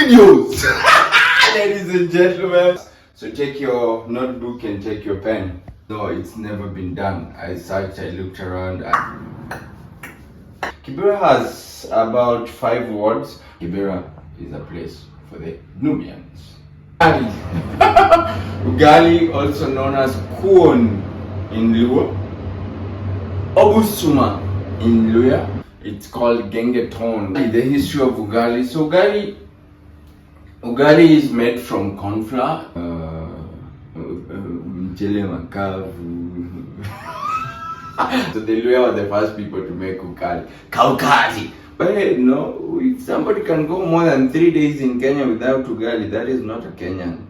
videos. Ladies and gentlemen. So take your notebook and take your pen. No, it's never been done. I searched, I looked around. Kibra has about 5 words. Kibra is a place for the Nubians. Ugali. Ugali, also known as kuon in Luo. Obusuma in Luya. It's called gengeton. The history of ugali. So ugali is made from corn flour. So the Luya were the first people to make ugali. Kaukati. But hey, no, if somebody can go more than 3 days in Kenya without ugali, that is not a Kenyan.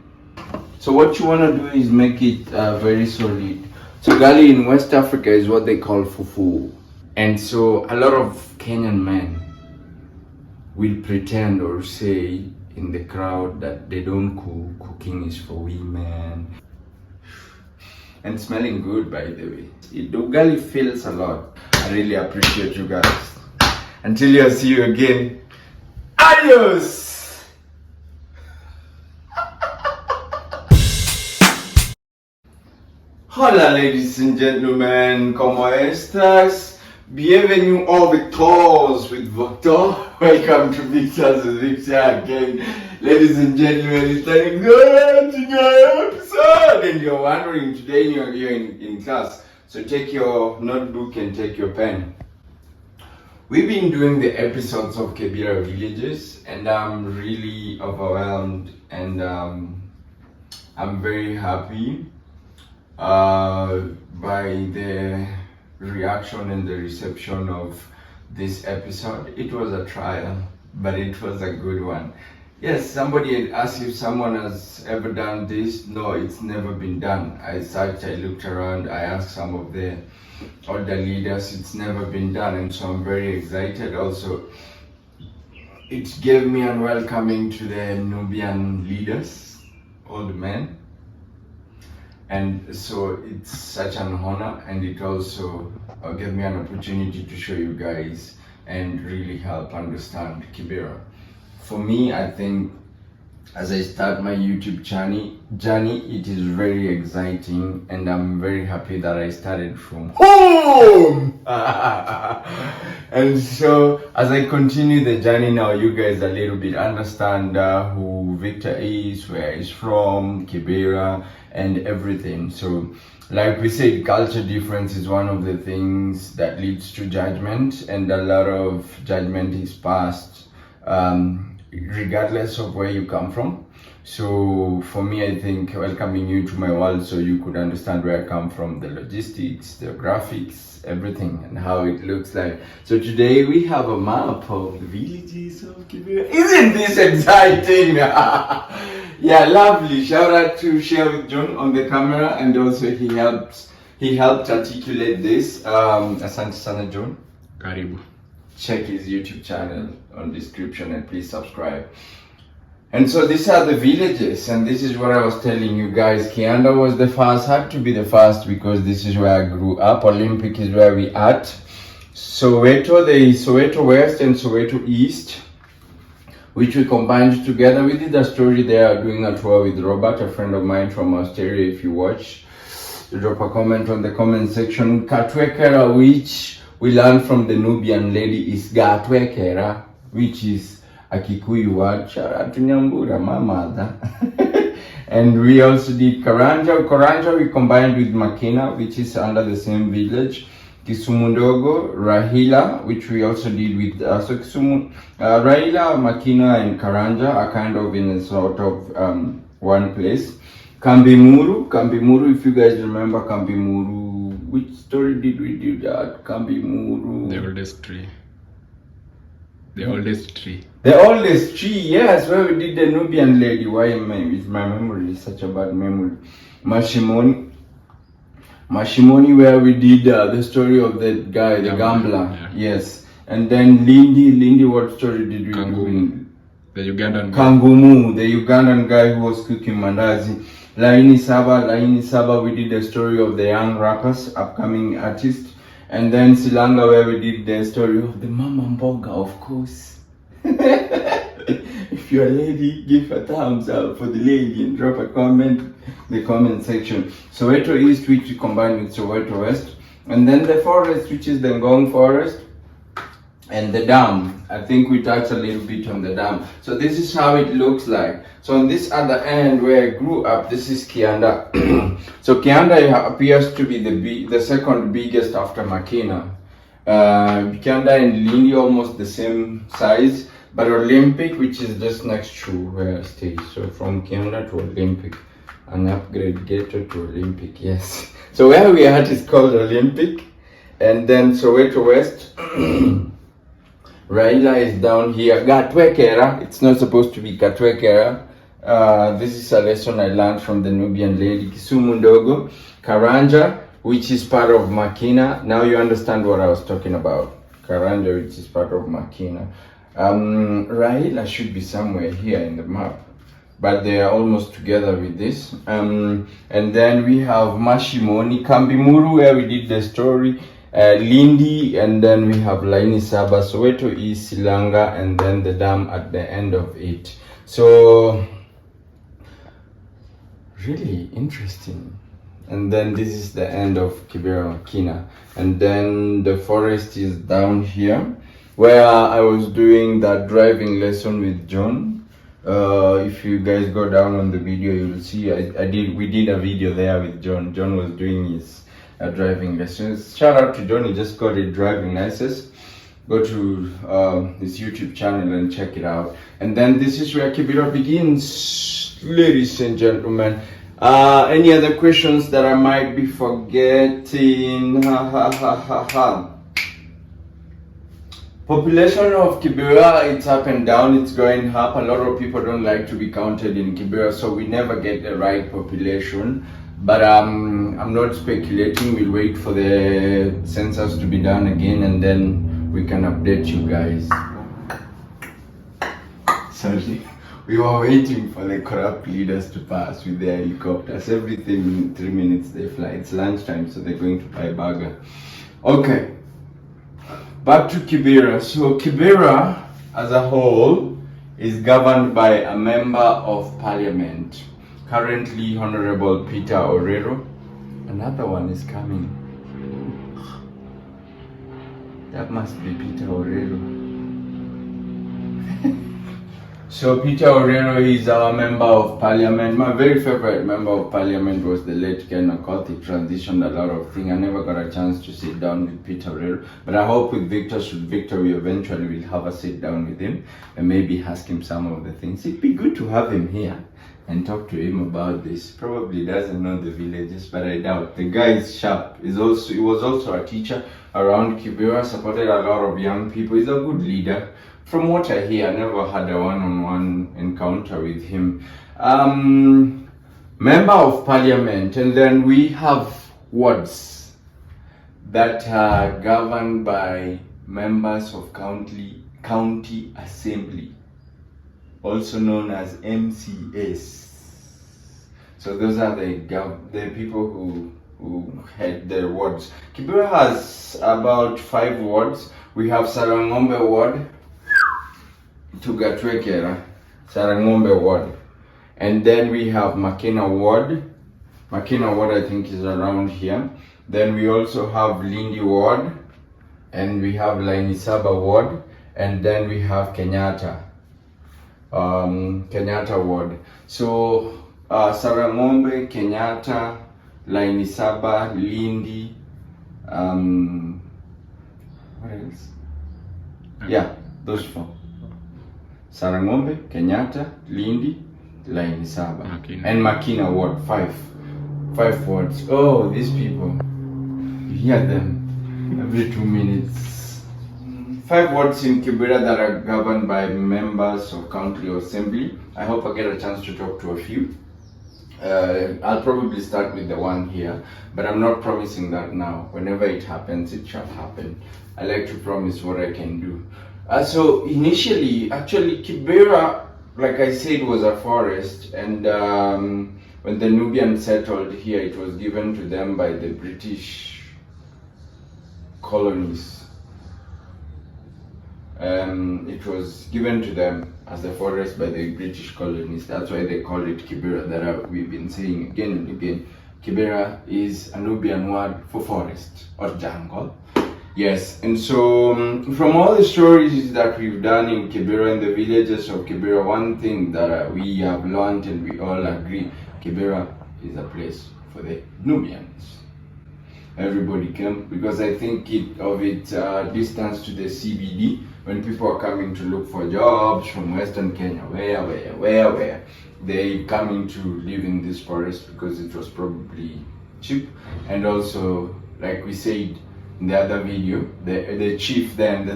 So what you want to do is make it very solid. So ugali in West Africa is what they call fufu. And so a lot of Kenyan men will pretend or say in the crowd that they don't cook, cooking is for women. And smelling good, by the way. The ugali feels a lot. I really appreciate you guys. Until I see you again, adios! Hola, ladies and gentlemen, ¿cómo estás? Bienvenue all Victors with Victor. Welcome to Victor's with Victor again. Ladies and gentlemen, it's like a good episode. And you're wondering, today you're in class. So take your notebook and take your pen. We've been doing the episodes of Kibra villages, and I'm really overwhelmed, and I'm very happy by the reaction and the reception of this episode. It was a trial, but it was a good one. Yes, somebody had asked if someone has ever done this. No, it's never been done. I searched, I looked around, I asked some of the other leaders. It's never been done, and so I'm very excited. Also, it gave me a welcoming to the Nubian leaders, old men. And so it's such an honor, and it also gave me an opportunity to show you guys and really help understand Kibra. For me, I think as I start my YouTube journey, it is very exciting, and I'm very happy that I started from home. And so as I continue the journey now, you guys a little bit understand who Victor is, where he's from, Kibra, and everything. So like we said, culture difference is one of the things that leads to judgment, and a lot of judgment is passed regardless of where you come from. So for me, I think welcoming you to my world so you could understand where I come from, the logistics, the graphics, everything, and how it looks like. So today we have a map of the villages of Kibra. Isn't this exciting? Yeah, lovely. Shout out to Share with John on the camera, and also he helped articulate this. Asante sana John. Karibu. Check his YouTube channel on description, and please subscribe. And so these are the villages, and this is what I was telling you guys. Kianda was the first, had to be the first, because this is where I grew up. Olympic is where we at. Soweto, there is Soweto West and Soweto East, which we combined together. We did a story there doing a tour with Robert, a friend of mine from Australia. If you watch, drop a comment on the comment section. Katwekera, which we learned from the Nubian lady, is Gatwekera, which is a Kikuyu word. Shout out to Nyambura, my mother. And we also did Karanja. Karanja we combined with Makina, which is under the same village. Kisumundogo, Rahila, which we also did with so Kisumu, Rahila, Makina, and Karanja are kind of in a sort of one place. Kambimuru, if you guys remember Kambimuru, which story did we do that? Kambimuru. The oldest tree. The oldest tree. The oldest tree, yes, where we did the Nubian lady. Why am I with my memory? Is such a bad memory. Mashimoni, where we did the story of that guy, the gambler. Yeah. Yes. And then Lindy, what story did we do? The Ugandan guy. Kangumu, the Ugandan guy who was cooking mandazi. Laini Saba, we did the story of the young rappers, upcoming artist. And then Silanga, where we did the story of the Mama Mboga, of course. If If you're a lady, give a thumbs up for the lady and drop a comment in the comment section. Soweto East, which we combine with Soweto West, and then the forest, which is the Ngong Forest, and the dam. I think we touched a little bit on the dam. So this is how it looks like. So on this other end where I grew up, this is Kianda. So Kianda appears to be the second biggest after Makina. Kianda and Lindi almost the same size, but Olympic, which is just next to where I stay. So from Kianda to Olympic, an upgrade ghetto to Olympic, yes. So where we are at is called Olympic, and then Soweto West. Raila is down here. Gatwekera. It's not supposed to be Gatwekera. This is a lesson I learned from the Nubian lady. Kisumu Ndogo. Karanja, which is part of Makina. Now you understand what I was talking about. Karanja, which is part of Makina. Raila should be somewhere here in the map, but they are almost together with this. And then we have Mashimoni, Kambimuru, where we did the story. Lindi, and then we have Laini Saba, Soweto East, Silanga, and then the dam at the end of it. So really interesting. And then this is the end of Kibra Kina, and then the forest is down here where I was doing that driving lesson with John. If you guys go down on the video, you will see we did a video there with John. John was doing his driving lessons. Shout out to John, he just got a driving license. Go to his YouTube channel and check it out. And then this is where Kibra begins, ladies and gentlemen. Any other questions that I might be forgetting? Population of Kibra, it's up and down, it's going up. A lot of people don't like to be counted in Kibra, so we never get the right population. But I'm not speculating. We'll wait for the census to be done again, and then we can update you guys. Sorry, we were waiting for the corrupt leaders to pass with their helicopters. Everything in 3 minutes they fly. It's lunchtime, so they're going to buy burger. Okay, back to Kibra. So Kibra as a whole is governed by a member of parliament. Currently, Honorable Peter Orero. Another one is coming. That must be Peter Orero. So Peter Orero is our member of parliament. My very favorite member of parliament was the late Ken Okoth. He transitioned a lot of things. I never got a chance to sit down with Peter Orero, but I hope with Victor, we eventually will have a sit down with him and maybe ask him some of the things. It'd be good to have him here and talk to him about this. Probably doesn't know the villages, but I doubt. The guy is sharp. He was also a teacher around Kibra, supported a lot of young people. He's a good leader. From what I hear, I never had a one-on-one encounter with him. Member of parliament, and then we have wards that are governed by members of county assembly, also known as MCS. So those are the people who head the wards. Kibra has about 5 wards. We have Sarangombe ward, Tugatwekera, Sarangombe ward, and then we have Makina ward. Makina ward I think is around here. Then we also have Lindi ward, and we have Lainisaba ward, and then we have Kenyatta ward. So Sarangombe, Kenyatta, Lainisaba, Lindi, what else? Yeah, those 4. Sarangombe, Kenyatta, Lindi, Lainisaba, and Makina ward. 5 wards. Oh, these people, you hear them every 2 minutes. 5 wards in Kibra that are governed by members of county assembly. I hope I get a chance to talk to a few. I'll probably start with the one here, but I'm not promising that now. Whenever it happens, it shall happen. I like to promise what I can do. So initially, actually, Kibra, like I said, was a forest, and when the Nubians settled here, it was given to them by the British colonies. It was given to them as a forest by the British colonists. That's why they call it Kibra. We've been saying again and again. Kibera is a Nubian word for forest or jungle. Yes, and so from all the stories that we've done in Kibera, in the villages of Kibera, one thing that we have learned and we all agree, Kibera is a place for the Nubians. Everybody came because I think its distance to the CBD, when people are coming to look for jobs from Western Kenya, where they coming to live in this forest because it was probably cheap, and also, like we said in the other video, the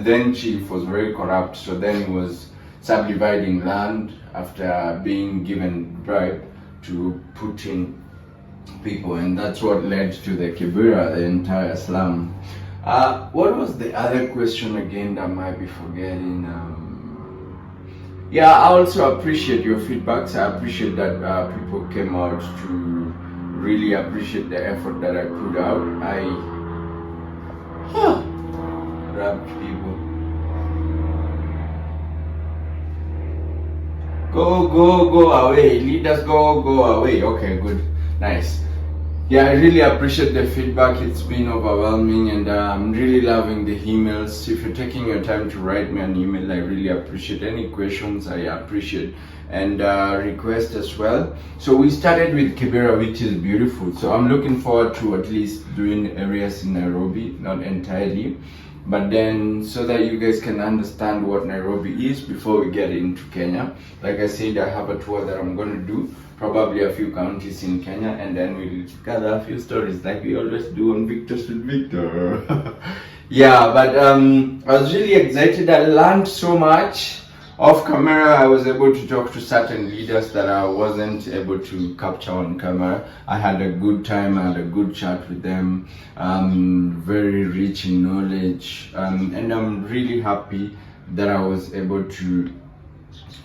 then chief was very corrupt, so then he was subdividing land after being given bribe to put in people, and that's what led to the Kibera, the entire slum. What was the other question again that I might be forgetting? Yeah, I also appreciate your feedbacks. I appreciate that people came out to really appreciate the effort that I put out. Grabbed people. Go away. Leaders, go away. Okay, good. Nice. Yeah, I really appreciate the feedback. It's been overwhelming, and I'm really loving the emails. If you're taking your time to write me an email, I really appreciate any questions. I appreciate, and requests as well. So we started with Kibera, which is beautiful. So I'm looking forward to at least doing areas in Nairobi, not entirely, but then so that you guys can understand what Nairobi is before we get into Kenya. Like I said, I have a tour that I'm going to do, probably a few counties in Kenya, and then we'll gather a few stories like we always do on Victors with Victor. Yeah, but I was really excited. I learned so much. Off camera, I was able to talk to certain leaders that I wasn't able to capture on camera. I had a good time, I had a good chat with them, very rich in knowledge, and I'm really happy that I was able to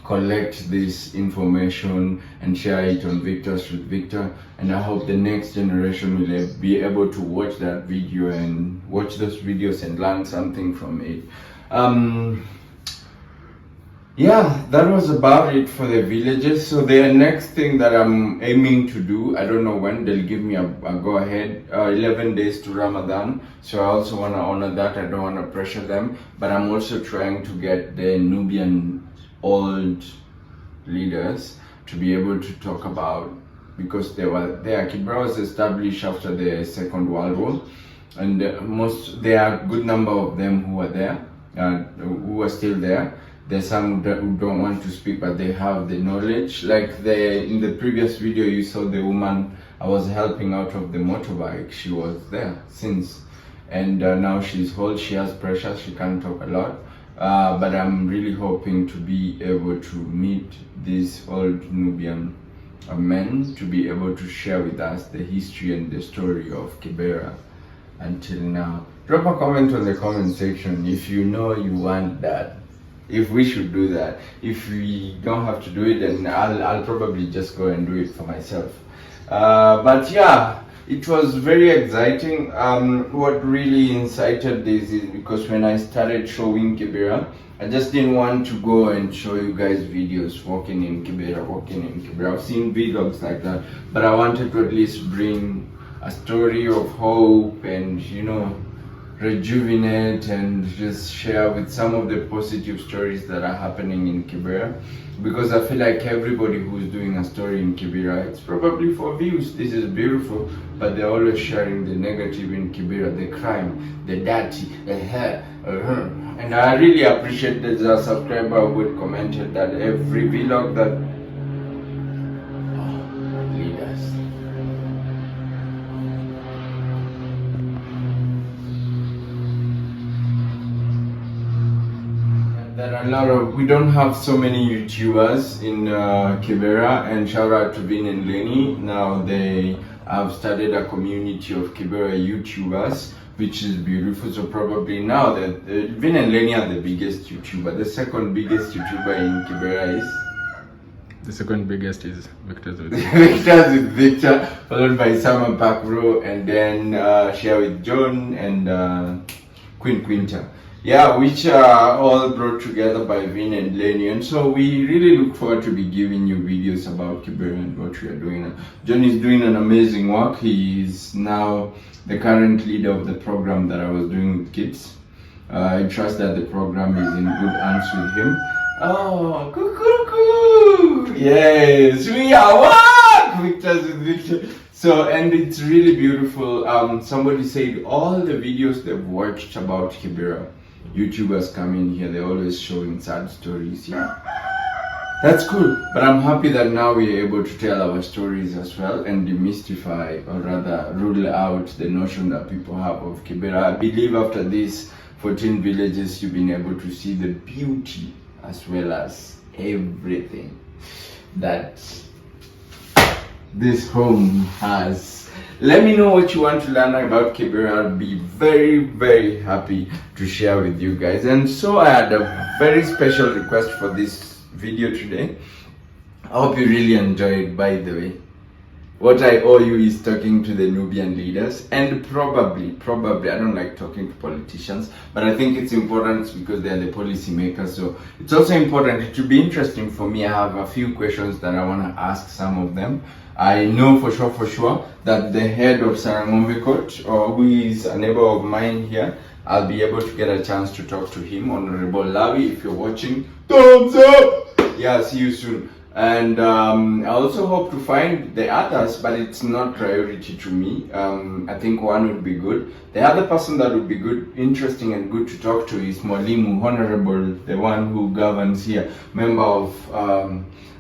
collect this information and share it on Victors with Victor, and I hope the next generation will be able to watch that video and watch those videos and learn something from it. Yeah, that was about it for the villages. So the next thing that I'm aiming to do, I don't know when they'll give me a go ahead, 11 days to Ramadan. So I also want to honor that. I don't want to pressure them, but I'm also trying to get the Nubian old leaders to be able to talk about, because they were there. Kibra was established after the Second World War, and there are a good number of them who are there, who are still there. There's some who don't want to speak, but they have the knowledge. Like in the previous video, you saw the woman I was helping out of the motorbike. She was there since, and now she's old. She has pressure. She can't talk a lot. But I'm really hoping to be able to meet these old Nubian men to be able to share with us the history and the story of Kibera until now. Drop a comment on the comment section if you know you want that. If we should do that. If we don't have to do it, then I'll probably just go and do it for myself. But yeah, it was very exciting. What really incited this is because when I started showing Kibera, I just didn't want to go and show you guys videos walking in Kibera. I've seen vlogs like that, but I wanted to at least bring a story of hope and, you know, rejuvenate and just share with some of the positive stories that are happening in Kibera, because I feel like everybody who's doing a story in Kibera, it's probably for views. This is beautiful, but they're always sharing the negative in Kibera, the crime, the dirty, and I really appreciate that a subscriber would commented that every vlog that leaders. There are a lot of, we don't have so many YouTubers in Kibera, and shout out to Vin and Lenny. Now they have started a community of Kibera YouTubers, which is beautiful. So probably now that Vin and Lenny are the biggest YouTuber. The second biggest YouTuber in Kibera is? The second biggest is Victors with Victors with Victor, followed by Summer Pakro, and then share with John and Queen Quinta. Yeah, which are all brought together by Vin and Lenny. And so we really look forward to be giving you videos about Kibra and what we are doing. John is doing an amazing work. He is now the current leader of the program that I was doing with kids. I trust that the program is in good hands with him. Oh, cuckoo! Yes, we are one! Victor's with Victor. So, and it's really beautiful. Somebody said all the videos they've watched about Kibera, YouTubers come in here, they're always showing sad stories. Yeah, that's cool. But I'm happy that now we are able to tell our stories as well and demystify, or rather rule out the notion that people have of Kibera. I believe after these 14 villages, you've been able to see the beauty as well as everything that this home has. Let me know what you want to learn about Kibera. I'll be very, very happy to share with you guys. And so I had a very special request for this video today. I hope you really enjoy it, by the way. What I owe you is talking to the Nubian leaders, and probably, I don't like talking to politicians, but I think it's important because they're the policy makers. So it's also important. It should be interesting for me. I have a few questions that I want to ask some of them. I know for sure that the head of Sarangombe Court, or who is a neighbor of mine here, I'll be able to get a chance to talk to him. Honorable Lavi, if you're watching, thumbs up! Yeah, see you soon. And I also hope to find the others, but it's not priority to me. I think one would be good. The other person that would be good, interesting and good to talk to is Mwalimu, Honorable, the one who governs here, member of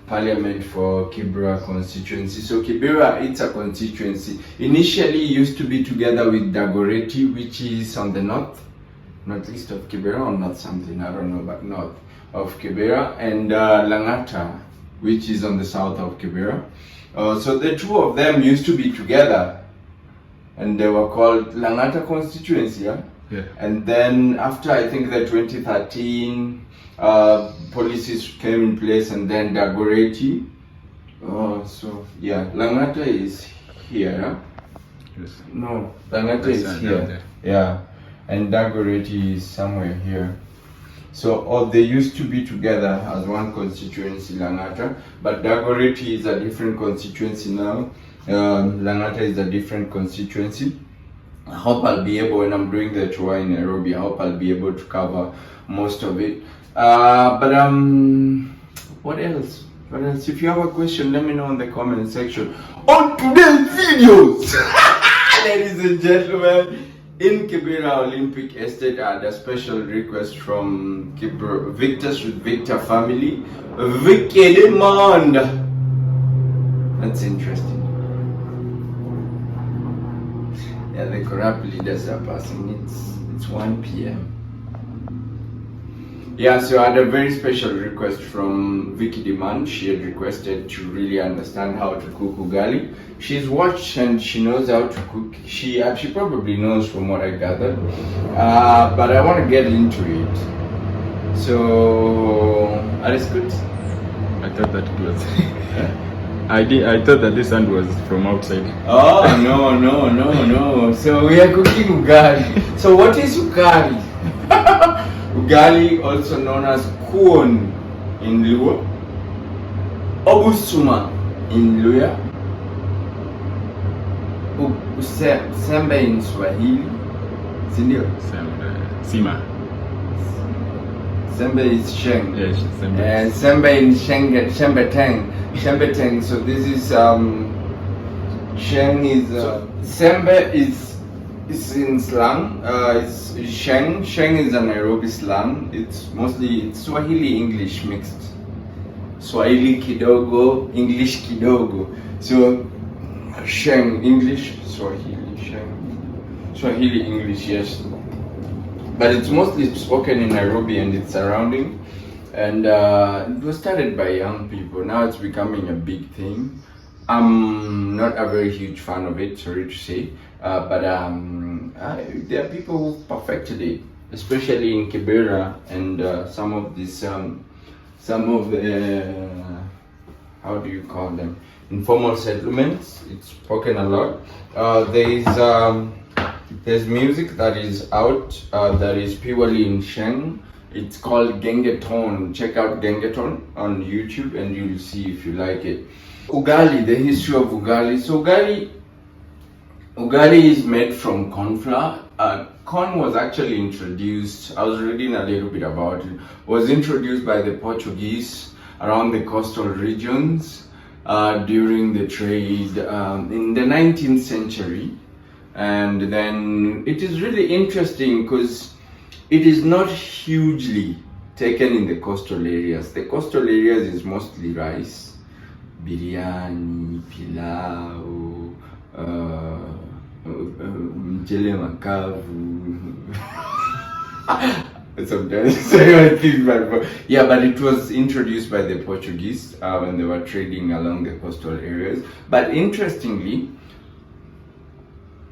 Parliament for Kibra constituency. So Kibra, it's a constituency. Initially used to be together with Dagoretti, which is on the northeast of Kibera, or not something, I don't know, but north of Kibera, and Langata, which is on the south of Kibera. So the two of them used to be together, and they were called Langata constituency, yeah? Yeah. And then after, I think, the 2013 policies came in place, and then Dagoretti. So yeah, Langata is here. Yes. No, Langata is here. Yeah, and Dagoretti is somewhere here. So they used to be together as one constituency, Langata, but Dagoretti is a different constituency now. Langata is a different constituency. I hope I'll be able, when I'm doing the tour in Nairobi, I hope I'll be able to cover most of it. But what else? What else? If you have a question, let me know in the comment section. On today's videos, ladies and gentlemen, in Kibera Olympic Estate, I had a special request from Kibra, Victor's with Victor family. Vicky demand. That's interesting. Yeah, the corrupt leaders are passing. It's 1 p.m. Yeah, so I had a very special request from Vicky Demand. She had requested to really understand how to cook ugali. She's watched and she knows how to cook. She probably knows from what I gathered. But I want to get into it. So, alles good? I thought that it was. I thought that this hand was from outside. Oh, no. So we are cooking ugali. So what is ugali? Ugali, also known as kuon in Luo, obusuma in Luya, sembe in Swahili, sindio? Sima. Sembe is sheng. Yes, sembe. Sembe in shembeteng. So this is sheng is sembe is in slang. It's sheng. Sheng is a Nairobi slang. It's mostly Swahili English mixed. Swahili kidogo, English kidogo. So sheng English, Swahili sheng. Swahili English, yes. But it's mostly spoken in Nairobi and its surrounding. And it was started by young people. Now it's becoming a big thing. I'm not a very huge fan of it, sorry to say. But there are people who perfected it, especially in Kibera and some of the how do you call them, informal settlements. It's spoken a lot. There is There's music that is out that is purely in Sheng. It's called Gengeton. Check out Gengeton on YouTube and you'll see if you like it. Ugali, the history of ugali. So ugali is made from corn flour. Corn was actually introduced, I was reading a little bit about it, was introduced by the Portuguese around the coastal regions during the trade in the 19th century. And then it is really interesting because it is not hugely taken in the coastal areas. The coastal areas is mostly rice, biryani, pilau, mchele makavu. Sometimes but it was introduced by the Portuguese when they were trading along the coastal areas. But interestingly,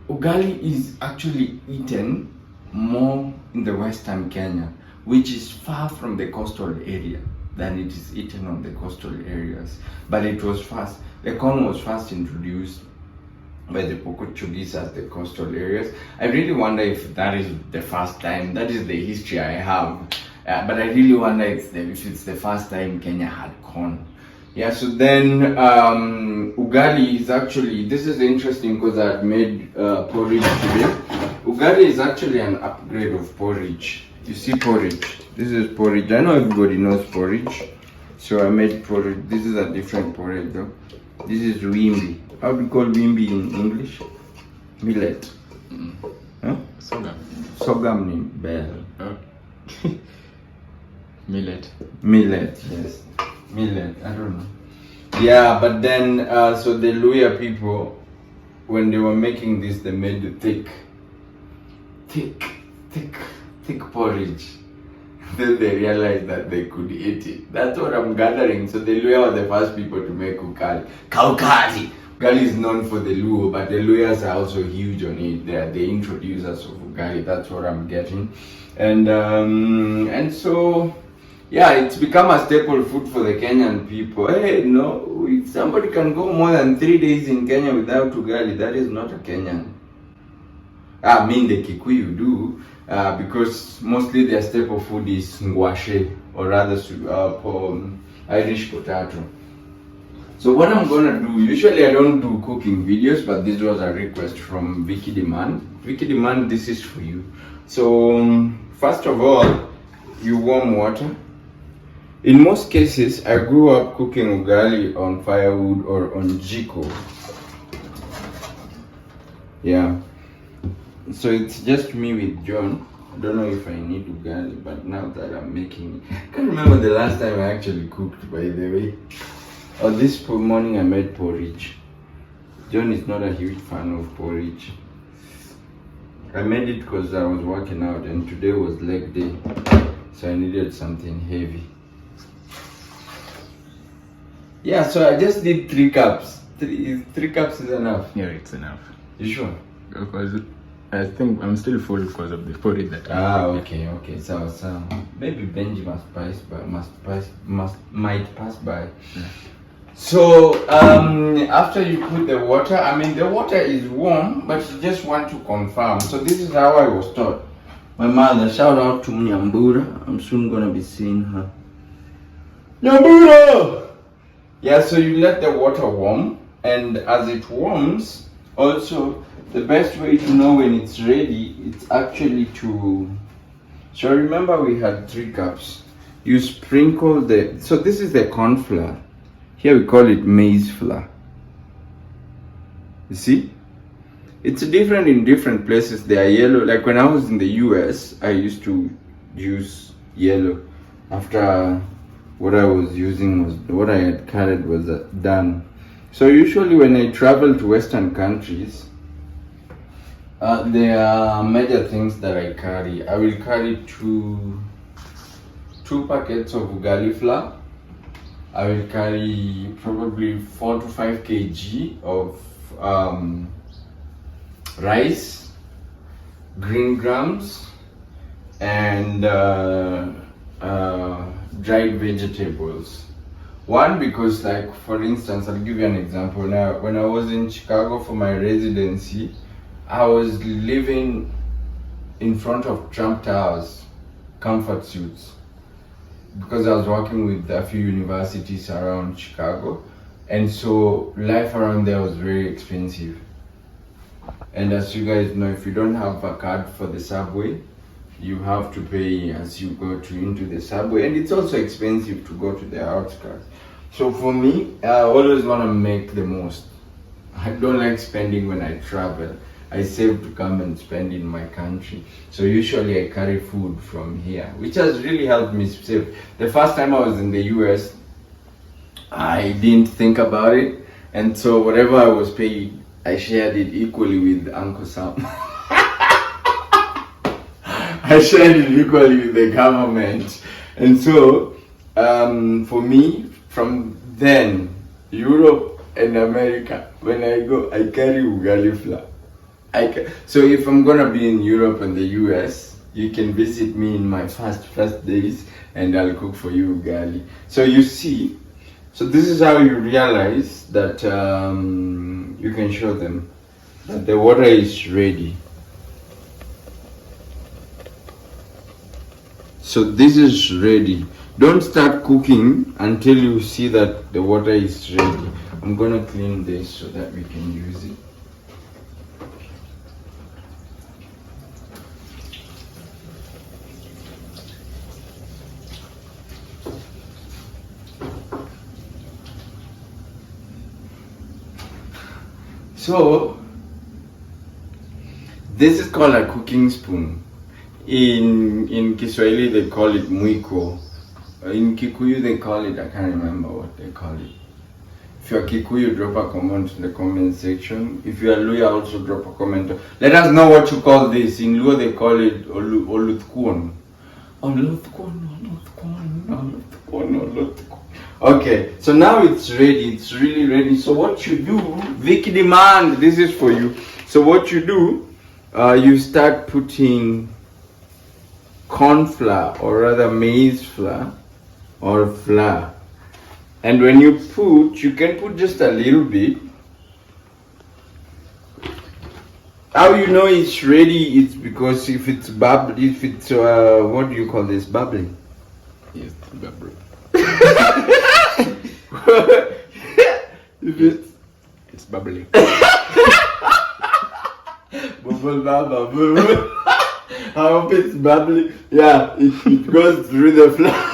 ugali is actually eaten more in the western Kenya, which is far from the coastal area than it is eaten on the coastal areas. But it was first, the corn was first introduced by the Portuguese as the coastal areas. I really wonder if that is the first time, that is the history I have. But I really wonder if it's the first time Kenya had corn. Yeah, so then ugali is actually, this is interesting because I had made porridge today. Ugali is actually an upgrade of porridge. You see porridge, this is porridge. I know everybody knows porridge. So I made porridge. This is a different porridge though. This is wimbi. How do you call wimbi in English? Millet. Huh? Sorghum. Sorghum name. Bell. Millet. Millet, yes. Millet, I don't know. Yeah, but then, so the Luya people, when they were making this, they made the thick porridge. Then they realized that they could eat it. That's what I'm gathering. So the Luya were the first people to make ugali. Kaukati! Ugali is known for the Luo, but the Luyas are also huge on it. They are the introducers of ugali. That's what I'm getting. And so, yeah, it's become a staple food for the Kenyan people. Hey, no, if somebody can go more than 3 days in Kenya without ugali, that is not a Kenyan. I mean, the Kikuyu do, because mostly their staple food is ngwashe, or rather Irish potato. So what I'm gonna do, usually I don't do cooking videos, but this was a request from Vicky Demand. Vicky Demand, this is for you. So first of all, you warm water. In most cases, I grew up cooking ugali on firewood or on jiko. Yeah. So it's just me with John. I don't know if I need ugali, but now that I'm making it, I can't remember the last time I actually cooked, by the way. Oh, this morning I made porridge. John is not a huge fan of porridge. I made it because I was working out and today was leg day, so I needed something heavy. Yeah, so I just did 3 cups. Three cups is enough. Yeah, it's enough. You sure? Because I think I'm still full because of the porridge that okay. So maybe Benji might pass by. Yeah. So after you put the water, I mean the water is warm, but you just want to confirm. So this is how I was taught. My mother, shout out to Nyambura. I'm soon gonna be seeing her. Nyambura! Yeah, so you let the water warm, and as it warms, also the best way to know when it's ready, it's actually to, so remember we had 3 cups. You sprinkle so this is the corn flour. Here we call it maize flour. You see? It's different in different places. They are yellow. Like when I was in the US, I used to use yellow. After what I was using was, what I had carried was done. So usually when I travel to Western countries, there are major things that I carry. I will carry two packets of ugali flour. I will carry probably 4 to 5 kg of rice, green grams, and dried vegetables. One, because like for instance, I'll give you an example. Now when I was in Chicago for my residency, I was living in front of Trump Towers, comfort suits, because I was working with a few universities around Chicago, and so life around there was very expensive. And as you guys know, if you don't have a card for the subway, you have to pay as you go into the subway, and it's also expensive to go to the outskirts. So for me, I always want to make the most. I don't like spending when I travel. I save to come and spend in my country. So usually I carry food from here, which has really helped me save. The first time I was in the US, I didn't think about it, and so whatever I was paid, I shared it equally with Uncle Sam. I shared it equally with the government. And so, for me, from then, Europe and America, when I go, I carry ugali flour. So if I'm gonna be in Europe and the US, you can visit me in my first days, and I'll cook for you ugali. So you see, so this is how you realize that you can show them that the water is ready. So this is ready. Don't start cooking until you see that the water is ready. I'm gonna clean this so that we can use it. So this is called a cooking spoon. In Kiswahili they call it mwiko. In Kikuyu they call it, I can't remember what they call it. If you're Kikuyu, drop a comment in the comment section. If you're Luya, also drop a comment. Let us know what you call this. In Luo they call it oluthkwon. Okay, so now it's ready. It's really ready. So what you do, Vicky Demand, this is for you. So what you do, you start putting corn flour, or rather maize flour or flour. And when you can put just a little bit. How you know it's ready? It's because if it's bubbly, if it's what do you call this? Bubbly. Yes, bubbly. If it's bubbly. Bubble bubble. I hope it's bubbly. Yeah, it goes through the flour.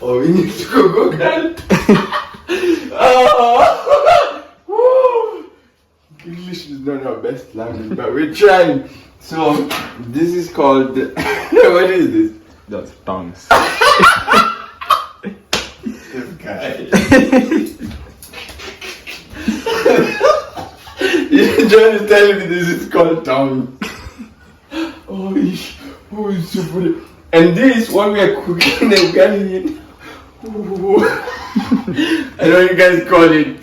Oh, we need to go girl. Oh, English is not our best language, but we're trying. So this is called. What is this? That's tongues. This guy. You're trying to tell me this is called tongue. Oh, it's so funny. And this, when we are cooking the ugali, I know you guys call it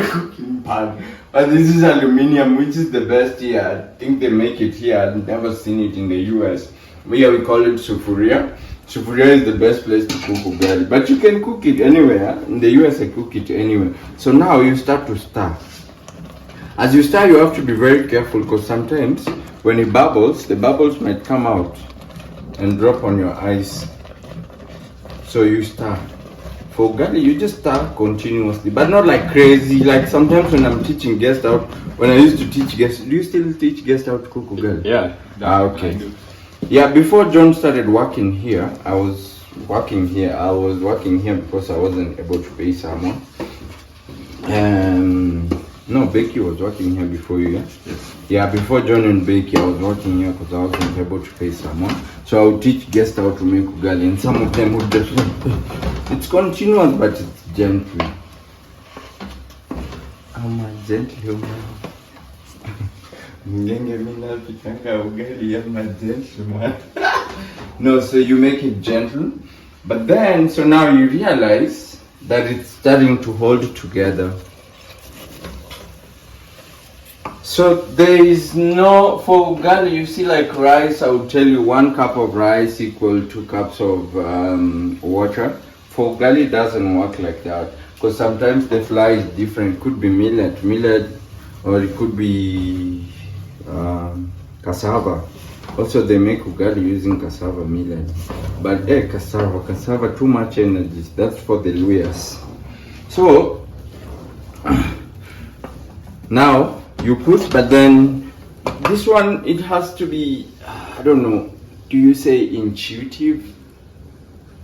cooking pan, but this is aluminium, which is the best here. I think they make it here. I've never seen it in the US. Here we call it sufuria. Sufuria is the best place to cook ugali, but you can cook it anywhere. In the US, I cook it anywhere. So now you start to stir. As you stir, you have to be very careful, because sometimes when it bubbles, the bubbles might come out and drop on your eyes. So you stir. For ugali, you just stir continuously, but not like crazy. Like sometimes when I'm teaching guests out, when I used to teach guests, do you still teach guests out to cook ugali? Yeah. Okay. Yeah, before John started working here, I was working here because I wasn't able to pay someone. No, Becky was working here before you, yeah? Yes. Yeah, before John and Becky, I was working here because I wasn't able to pay someone. So I would teach guests how to make ugali, and some of them would just... It's continuous, but it's gentle. I'm a gentle man. No, so you make it gentle, but then, so now you realize that it's starting to hold together. So there is no, for ugali, you see, like rice, I would tell you 1 cup of rice equal 2 cups of water. For ugali, it doesn't work like that because sometimes the flour is different. It could be millet, or it could be cassava. Also, they make ugali using cassava millet. But cassava, too much energy. That's for the Luyas. So, now you put, but then this one, it has to be, I don't know, do you say intuitive?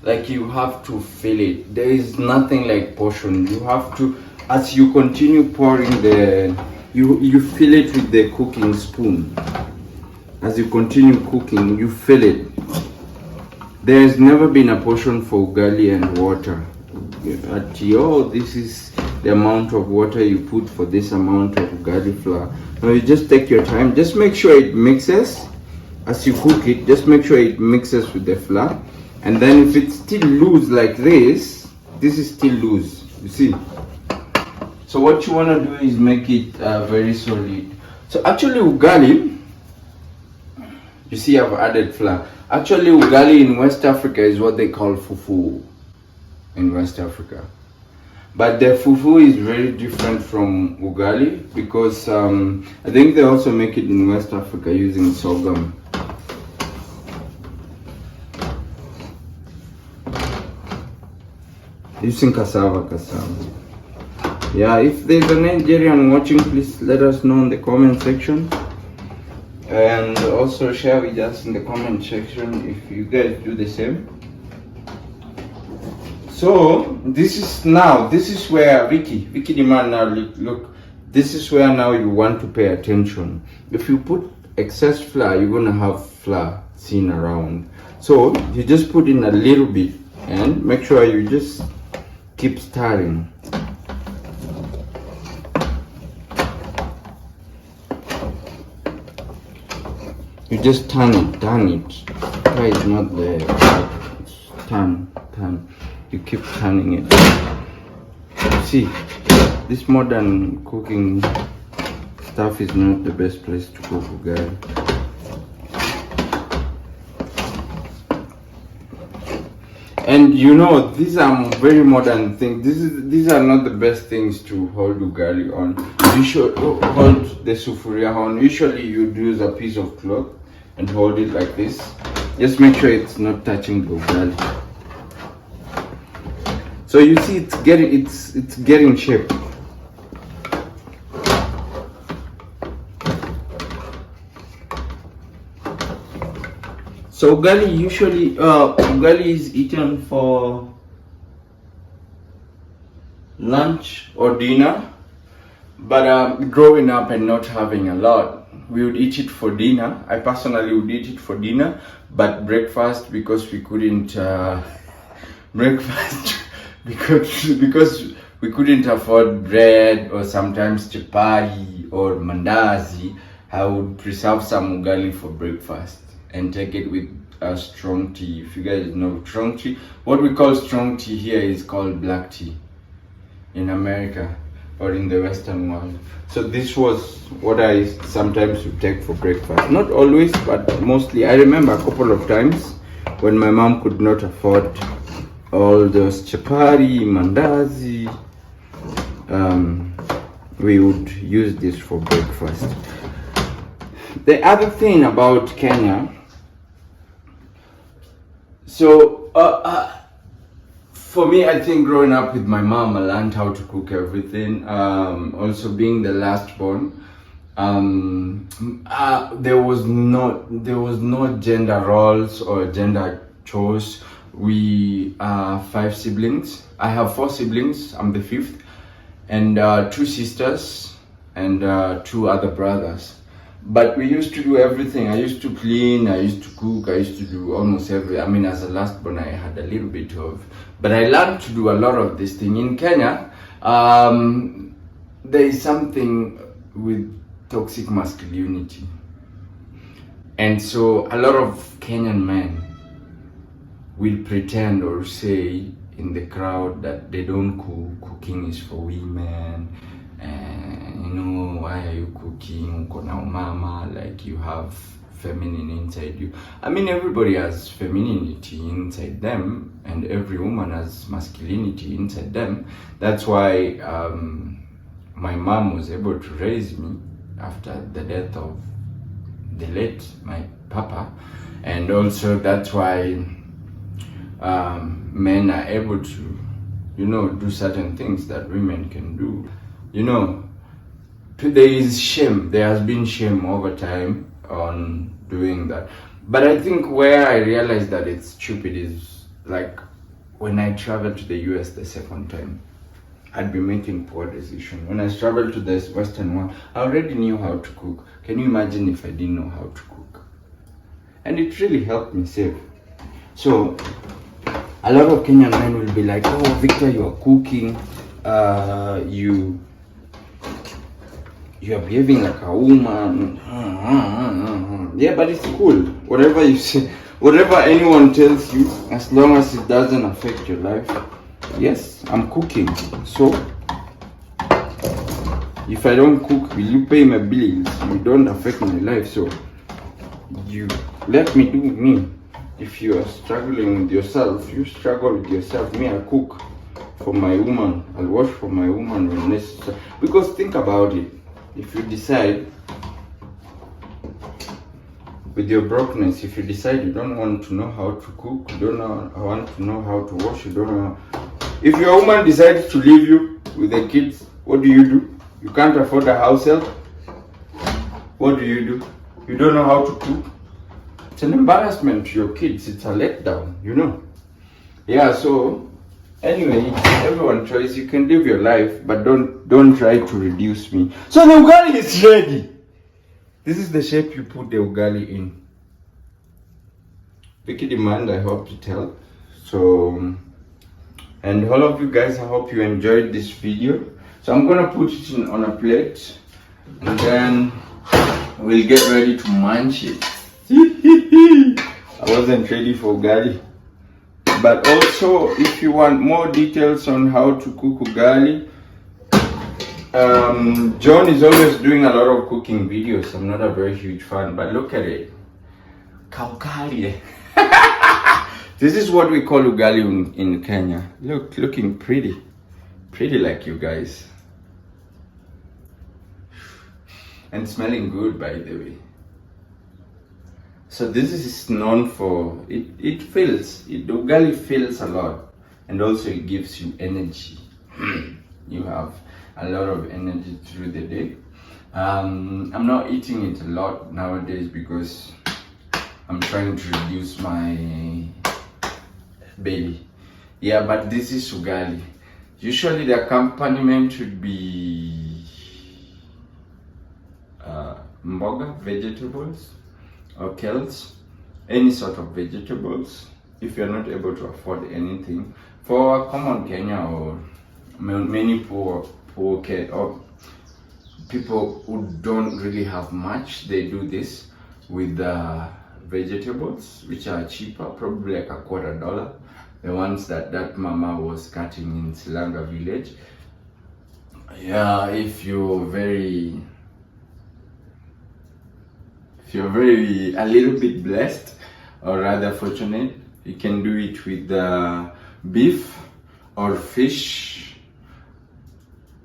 Like you have to feel it. There is nothing like portion. You have to, as you continue pouring you feel it with the cooking spoon. As you continue cooking, you feel it. There has never been a portion for ugali and water. This is the amount of water you put for this amount of ugali flour. Now you just take your time. Just make sure it mixes. As you cook it, just make sure it mixes with the flour. And then if it's still loose like this is still loose, you see. So what you want to do is make it very solid. So actually ugali, you see I've added flour. Actually ugali in West Africa is what they call fufu in West Africa. But the fufu is very different from ugali because I think they also make it in West Africa using sorghum. Using cassava. Yeah, if there's a Nigerian watching, please let us know in the comment section. And also share with us in the comment section if you guys do the same. So this is where Vicky the man, now look, this is where now you want to pay attention. If you put excess flour, you're gonna have flour seen around. So you just put in a little bit and make sure you just keep stirring. You just turn it. Try is not there. Turn. You keep turning it. See, this modern cooking stuff is not the best place to cook ugali. And you know, these are very modern things. These are not the best things to hold ugali on. You should hold the sufuria on. Usually you'd use a piece of cloth and hold it like this. Just make sure it's not touching the ugali. So you see it's getting shape. So ugali is eaten for lunch or dinner, but growing up and not having a lot, we would eat it for dinner. I personally would eat it for dinner, but breakfast, because we couldn't because we couldn't afford bread or sometimes chapati or mandazi, I would preserve some ugali for breakfast and take it with a strong tea. If you guys know strong tea, what we call strong tea here is called black tea in America or in the Western world. So this was what I sometimes would take for breakfast. Not always, but mostly. I remember a couple of times when my mom could not afford all those chapati, mandazi, we would use this for breakfast. The other thing about Kenya, so for me, I think growing up with my mom, I learned how to cook everything. Also being the last born, there was no gender roles or gender chores. We are 5 siblings. I have 4 siblings. I'm the 5th, and 2 sisters and 2 other brothers. But we used to do everything. I used to clean, I used to cook, I used to do almost everything. I mean, as a last born, I had a little bit of, but I learned to do a lot of this thing. In Kenya, there is something with toxic masculinity. And so a lot of Kenyan men will pretend or say in the crowd that they don't cook, cooking is for women. And you know, why are you cooking? Uko na umama, like you have feminine inside you. I mean, everybody has femininity inside them, and every woman has masculinity inside them. That's why my mom was able to raise me after the death of the late my papa, and also that's why men are able to, do certain things that women can do. There is shame. There has been shame over time on doing that. But I think where I realized that it's stupid is like when I traveled to the US the second time. I'd be making poor decisions. When I traveled to the Western world, I already knew how to cook. Can you imagine if I didn't know how to cook? And it really helped me save. So a lot of Kenyan men will be like, oh, Victor, you are cooking. You are behaving like a woman. Yeah, but it's cool. Whatever you say, whatever anyone tells you, as long as it doesn't affect your life. Yes, I'm cooking. So, if I don't cook, will you pay my bills? You don't affect my life. So, you let me do me. If you are struggling with yourself, you struggle with yourself. Me, I cook for my woman. I'll wash for my woman when necessary. Because think about it. If you decide, with your brokenness, if you decide you don't want to know how to cook, you don't want to know how to wash, you don't know. If your woman decides to leave you with the kids, what do? You can't afford a house help. What do? You don't know how to cook. It's an embarrassment to your kids. It's a letdown, Yeah, so anyway, everyone choice. You can live your life, but don't try to reduce me. So the ugali is ready. This is the shape you put the ugali in. Picky demand, I hope it helped. So, and all of you guys, I hope you enjoyed this video. So I'm gonna put it on a plate, and then we'll get ready to munch it. I wasn't ready for ugali. But also, if you want more details on how to cook ugali, John is always doing a lot of cooking videos. I'm not a very huge fan, but look at it. Kaugali. This is what we call ugali in Kenya. Looking pretty like you guys. And smelling good, by the way. So this is known for, it fills, the ugali fills a lot, and also it gives you energy. You have a lot of energy through the day. I'm not eating it a lot nowadays because I'm trying to reduce my belly. Yeah, but this is ugali. Usually the accompaniment would be mboga, vegetables, or kales, any sort of vegetables, if you're not able to afford anything. For common Kenya or many poor or people who don't really have much, they do this with vegetables, which are cheaper, probably like $0.25. The ones that mama was cutting in Silanga village. Yeah, if you're very a little bit blessed, or rather fortunate, you can do it with beef or fish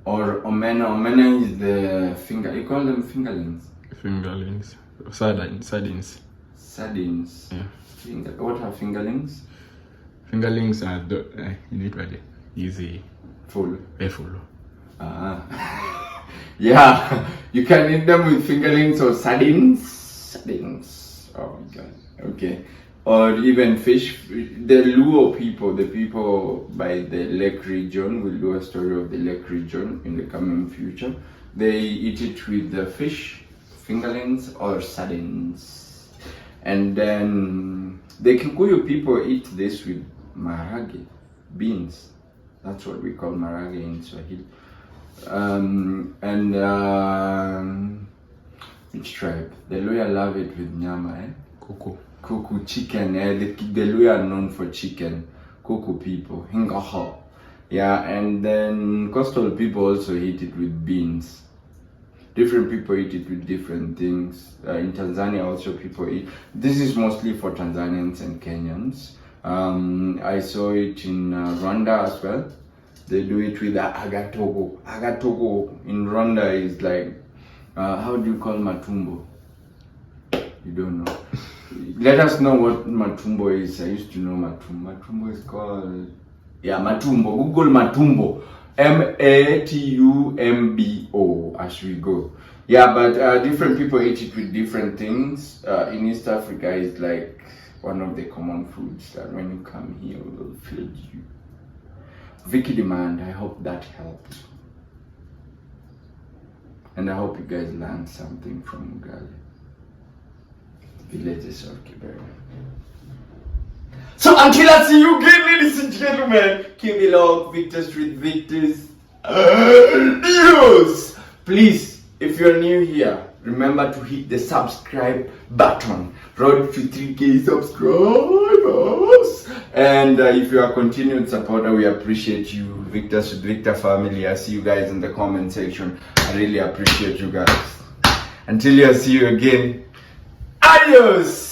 or omena. Omena is the finger. You call them fingerlings. Fingerlings. Sardines. Sardines. Yeah. What are fingerlings? Fingerlings are easy. Full. Full. Yeah, you can eat them with fingerlings or sardines. Oh my god. Okay. Or even fish. The Luo people, the people by the Lake region, will do a story of the Lake region in the coming future. They eat it with the fish, fingerlings, or sardines. And then the Kikuyu people eat this with maharage, beans. That's what we call maharage in Swahili. Which tribe? The Luya love it with nyama, Kuku, chicken. The Luya are known for chicken. Kuku people, hingaho. Yeah, and then coastal people also eat it with beans. Different people eat it with different things. In Tanzania also people eat. This is mostly for Tanzanians and Kenyans. I saw it in Rwanda as well. They do it with the agatogo. Agatogo in Rwanda is like, how do you call matumbo? You don't know. Let us know what matumbo is. I used to know matumbo. Matumbo is called, yeah, matumbo. Google matumbo. matumbo as we go. Yeah, but different people eat it with different things. In East Africa, it's like one of the common foods that when you come here will feed you. Vicky Demand, I hope that helped. And I hope you guys learned something from ugali. Villages of Kibra. So until I see you again, ladies and gentlemen, keep it log, Victors with Victors. News! Please, if you're new here, remember to hit the subscribe button. Road to 3K subscribers. And if you are a continued supporter, we appreciate you. Victors with Victor family. I see you guys in the comment section. I really appreciate you guys. Until I see you again, adios!